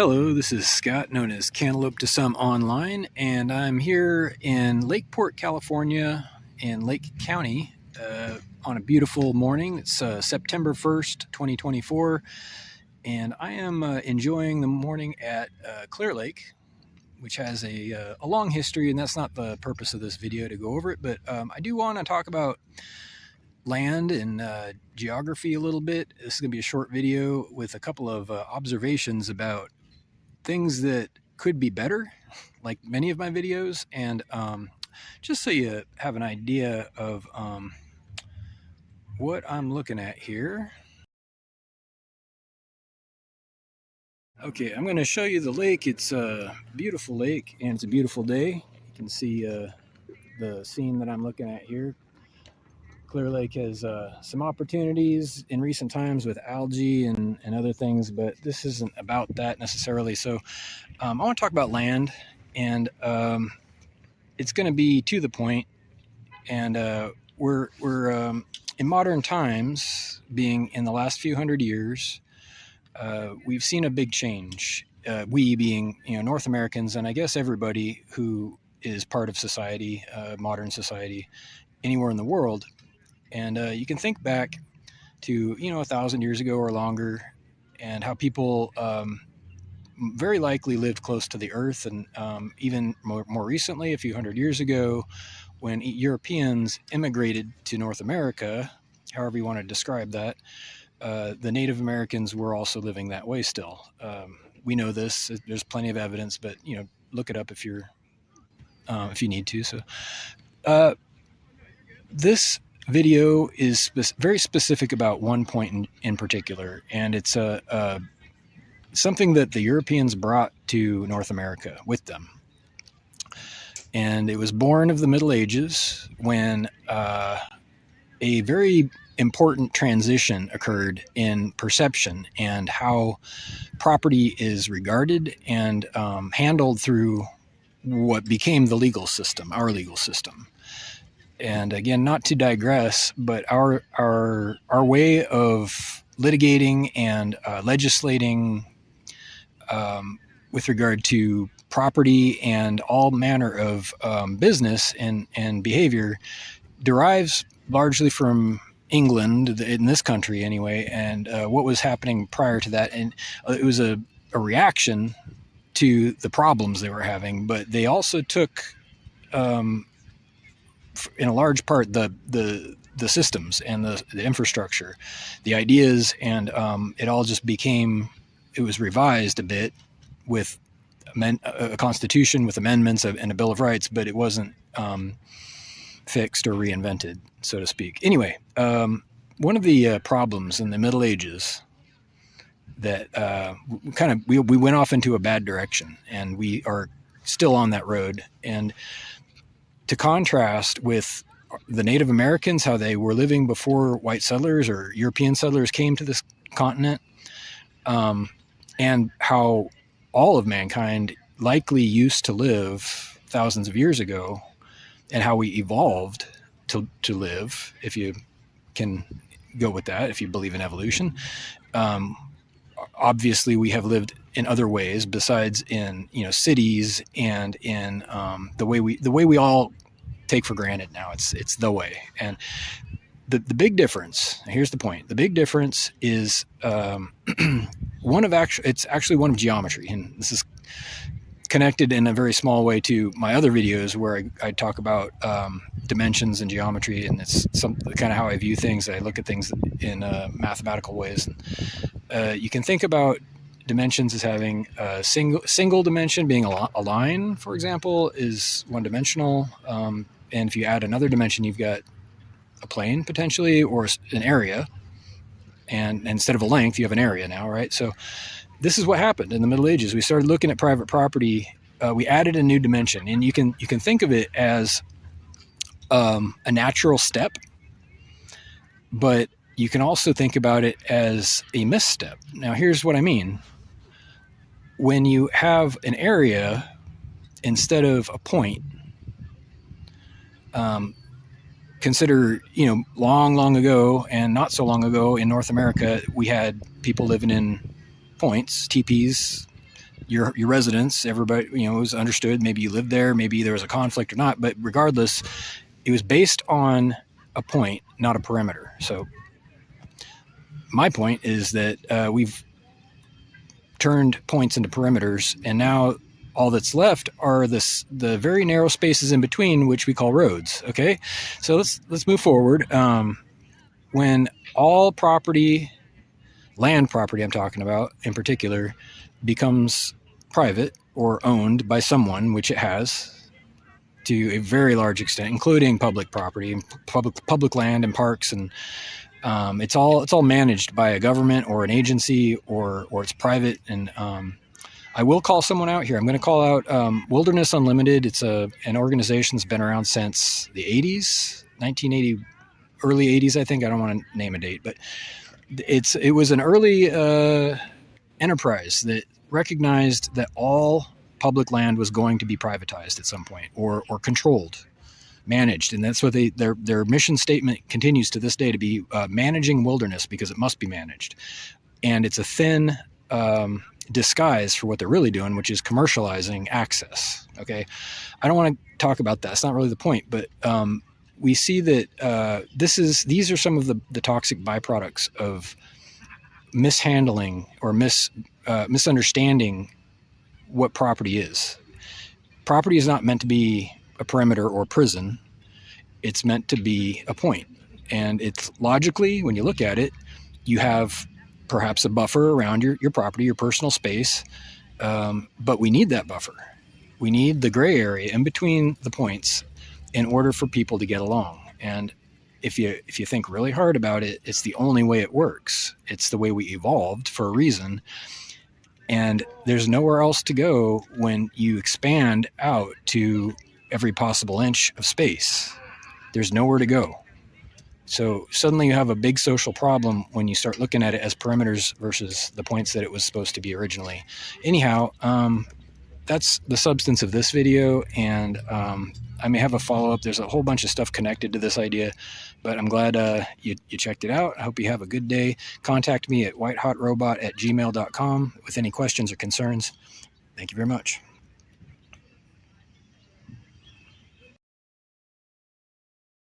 Hello, this is Scott, known as Cantaloupe to Some Online, and I'm here in Lakeport, California, in Lake County, on a beautiful morning. It's September 1st, 2024, and I am enjoying the morning at Clear Lake, which has a long history, and that's not the purpose of this video to go over it, but I do want to talk about land and geography a little bit. This is going to be a short video with a couple of observations about things that could be better, like many of my videos, and just so you have an idea of what I'm looking at here. Okay, I'm going to show you the lake. It's a beautiful lake, and it's a beautiful day. You can see the scene that I'm looking at here. Clear Lake has some opportunities in recent times with algae and other things, but this isn't about that necessarily. So I want to talk about land, and it's going to be to the point. And we're in modern times, being in the last few hundred years, we've seen a big change. We being, North Americans, and I guess everybody who is part of society, modern society, anywhere in the world. And you can think back to, 1,000 years ago or longer, and how people very likely lived close to the earth. And even more recently, a few hundred years ago, when Europeans immigrated to North America, however you want to describe that, the Native Americans were also living that way still. We know this. There's plenty of evidence, but, look it up if you need to. So this video is very specific about one point in particular, and it's something that the Europeans brought to North America with them. And it was born of the Middle Ages, when a very important transition occurred in perception and how property is regarded and handled through what became the legal system, our legal system. And again, not to digress, but our way of litigating and legislating with regard to property and all manner of business and behavior derives largely from England, in this country anyway, and what was happening prior to that. And it was a reaction to the problems they were having, but they also took in a large part the systems and the infrastructure, the ideas, and it all just became, it was revised a bit with a constitution with amendments and a Bill of Rights, but it wasn't fixed or reinvented, so to speak. Anyway, one of the problems in the Middle Ages that we went off into a bad direction, and we are still on that road. And to contrast with the Native Americans, how they were living before white settlers or European settlers came to this continent, and how all of mankind likely used to live thousands of years ago, and how we evolved to live, if you can go with that, if you believe in evolution. Obviously, we have lived in other ways besides in cities and in the way we all take for granted now. It's the way. And the big difference, here's the point, the big difference is it's actually one of geometry, and this is connected in a very small way to my other videos where I talk about dimensions and geometry, and it's some kind of how I view things. I look at things in mathematical ways. And you can think about dimensions as having a single dimension being a line, for example, is one dimensional. And if you add another dimension, you've got a plane potentially, or an area. And instead of a length, you have an area now, right? So this is what happened in the Middle Ages. We started looking at private property. We added a new dimension, and you can think of it as a natural step, but you can also think about it as a misstep. Now, here's what I mean. When you have an area instead of a point, consider, long ago and not so long ago in North America, we had people living in points, teepees, your residence. Everybody, it was understood. Maybe you lived there. Maybe there was a conflict or not. But regardless, it was based on a point, not a perimeter. So my point is that we've turned points into perimeters, and now all that's left are the very narrow spaces in between, which we call roads. Okay, so let's move forward. When all property, land property I'm talking about in particular, becomes private or owned by someone, which it has to a very large extent, including public property, public land and parks, and it's all managed by a government or an agency, or it's private. And I will call someone out here. I'm going to call out Wilderness Unlimited. It's an organization that's been around since the 80s, 1980, early 80s, I think. I don't want to name a date, but it was an early enterprise that recognized that all public land was going to be privatized at some point, or controlled, managed. And that's what their mission statement continues to this day to be, managing wilderness because it must be managed. And it's a thin disguise for what they're really doing, which is commercializing access. Okay, I don't want to talk about that. It's not really the point, but we see that these are some of the toxic byproducts of mishandling or misunderstanding what property is. Property is not meant to be a perimeter or prison. It's meant to be a point. And it's logically, when you look at it, you have perhaps a buffer around your property, your personal space. But we need that buffer. We need the gray area in between the points in order for people to get along. And if you think really hard about it, it's the only way it works. It's the way we evolved for a reason. And there's nowhere else to go when you expand out to every possible inch of space. There's nowhere to go. So suddenly you have a big social problem when you start looking at it as perimeters versus the points that it was supposed to be originally. Anyhow, that's the substance of this video, and I may have a follow-up. There's a whole bunch of stuff connected to this idea, but I'm glad you checked it out. I hope you have a good day. Contact me at whitehotrobot@gmail.com with any questions or concerns. Thank you very much.